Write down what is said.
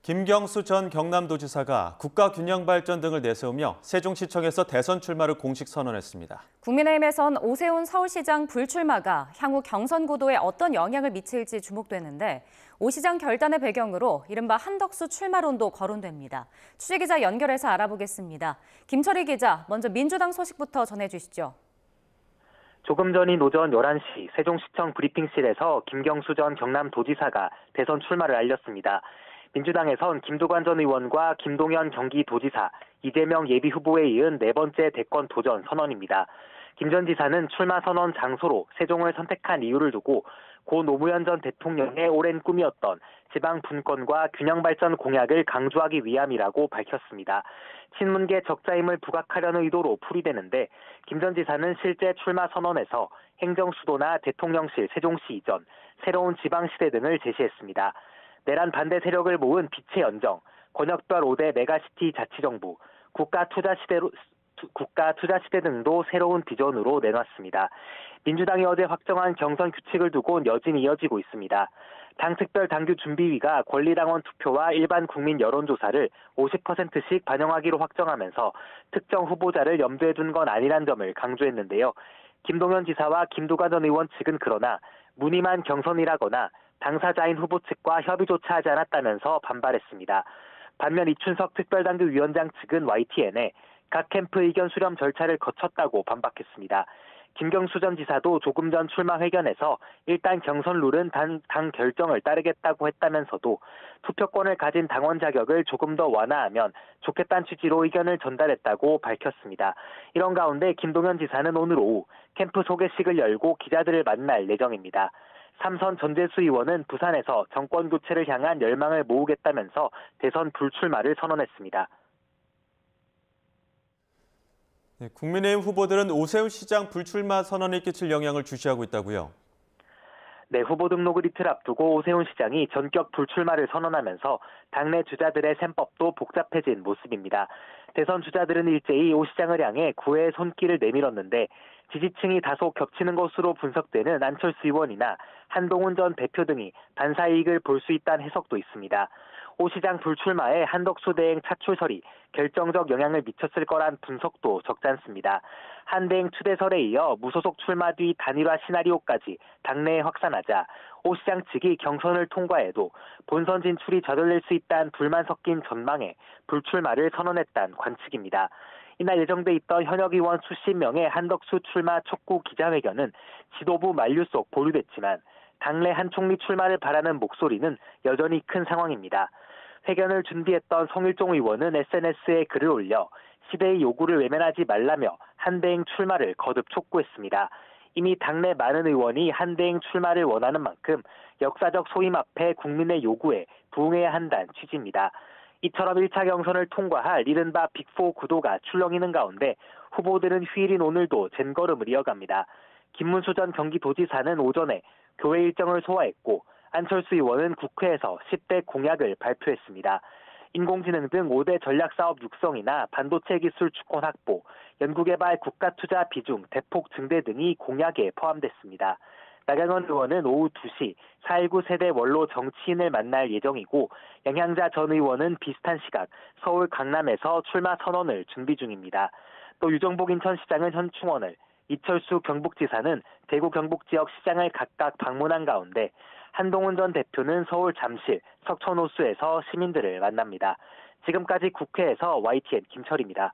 김경수 전 경남도지사가 국가균형발전 등을 내세우며 세종시청에서 대선 출마를 공식 선언했습니다. 국민의힘에선 오세훈 서울시장 불출마가 향후 경선 구도에 어떤 영향을 미칠지 주목되는데 오 시장 결단의 배경으로 이른바 한덕수 출마론도 거론됩니다. 취재기자 연결해서 알아보겠습니다. 김철희 기자, 먼저 민주당 소식부터 전해주시죠. 조금 전인 오전 11시 세종시청 브리핑실에서 김경수 전 경남도지사가 대선 출마를 알렸습니다. 민주당에선 김두관 전 의원과 김동연 경기도지사, 이재명 예비후보에 이은 네 번째 대권 도전 선언입니다. 김 전 지사는 출마 선언 장소로 세종을 선택한 이유를 두고 고 노무현 전 대통령의 오랜 꿈이었던 지방 분권과 균형 발전 공약을 강조하기 위함이라고 밝혔습니다. 친문계 적자임을 부각하려는 의도로 풀이되는데 김 전 지사는 실제 출마 선언에서 행정 수도나 대통령실 세종시 이전, 새로운 지방시대 등을 제시했습니다. 내란 반대 세력을 모은 빛의 연정, 권역별 5대 메가시티 자치정부, 국가 투자 시대 등도 새로운 비전으로 내놨습니다. 민주당이 어제 확정한 경선 규칙을 두고 여진이 이어지고 있습니다. 당 특별 당규 준비위가 권리당원 투표와 일반 국민 여론조사를 50%씩 반영하기로 확정하면서 특정 후보자를 염두에 둔 건 아니란 점을 강조했는데요. 김동연 지사와 김두관 전 의원 측은 그러나 무늬만 경선이라거나 당사자인 후보 측과 협의조차 하지 않았다면서 반발했습니다. 반면 이춘석 특별당규위원장 측은 YTN에 각 캠프 의견 수렴 절차를 거쳤다고 반박했습니다. 김경수 전 지사도 조금 전 출마 회견에서 일단 경선 룰은 당 결정을 따르겠다고 했다면서도 투표권을 가진 당원 자격을 조금 더 완화하면 좋겠다는 취지로 의견을 전달했다고 밝혔습니다. 이런 가운데 김동연 지사는 오늘 오후 캠프 소개식을 열고 기자들을 만날 예정입니다. 삼선 전재수 의원은 부산에서 정권 교체를 향한 열망을 모으겠다면서 대선 불출마를 선언했습니다. 네, 국민의힘 후보들은 오세훈 시장 불출마 선언이 끼칠 영향을 주시하고 있다고요? 네, 후보 등록을 이틀 앞두고 오세훈 시장이 전격 불출마를 선언하면서 당내 주자들의 셈법도 복잡해진 모습입니다. 대선 주자들은 일제히 오 시장을 향해 구애의 손길을 내밀었는데 지지층이 다소 겹치는 것으로 분석되는 안철수 의원이나 한동훈 전 대표 등이 반사이익을 볼 수 있다는 해석도 있습니다. 오 시장 불출마에 한덕수 대행 차출설이 결정적 영향을 미쳤을 거란 분석도 적지 않습니다. 한 대행 추대설에 이어 무소속 출마 뒤 단일화 시나리오까지 당내에 확산하자 오 시장 측이 경선을 통과해도 본선 진출이 저돌릴 수 있다는 불만 섞인 전망에 불출마를 선언했다는 관측입니다. 이날 예정돼 있던 현역 의원 수십 명의 한덕수 출마 촉구 기자회견은 지도부 만류 속 보류됐지만 당내 한 총리 출마를 바라는 목소리는 여전히 큰 상황입니다. 회견을 준비했던 성일종 의원은 SNS에 글을 올려 시대의 요구를 외면하지 말라며 한대행 출마를 거듭 촉구했습니다. 이미 당내 많은 의원이 한대행 출마를 원하는 만큼 역사적 소임 앞에 국민의 요구에 부응해야 한다는 취지입니다. 이처럼 1차 경선을 통과할 이른바 빅4 구도가 출렁이는 가운데 후보들은 휴일인 오늘도 젠걸음을 이어갑니다. 김문수 전 경기도지사는 오전에 교회 일정을 소화했고 안철수 의원은 국회에서 10대 공약을 발표했습니다. 인공지능 등 5대 전략사업 육성이나 반도체 기술 주권 확보, 연구개발 국가투자 비중 대폭 증대 등이 공약에 포함됐습니다. 나경원 의원은 오후 2시 4.19 세대 원로 정치인을 만날 예정이고 양향자 전 의원은 비슷한 시각 서울 강남에서 출마 선언을 준비 중입니다. 또 유정복 인천시장은 현충원을, 이철수 경북지사는 대구 경북지역 시장을 각각 방문한 가운데 한동훈 전 대표는 서울 잠실, 석촌호수에서 시민들을 만납니다. 지금까지 국회에서 YTN 김철입니다.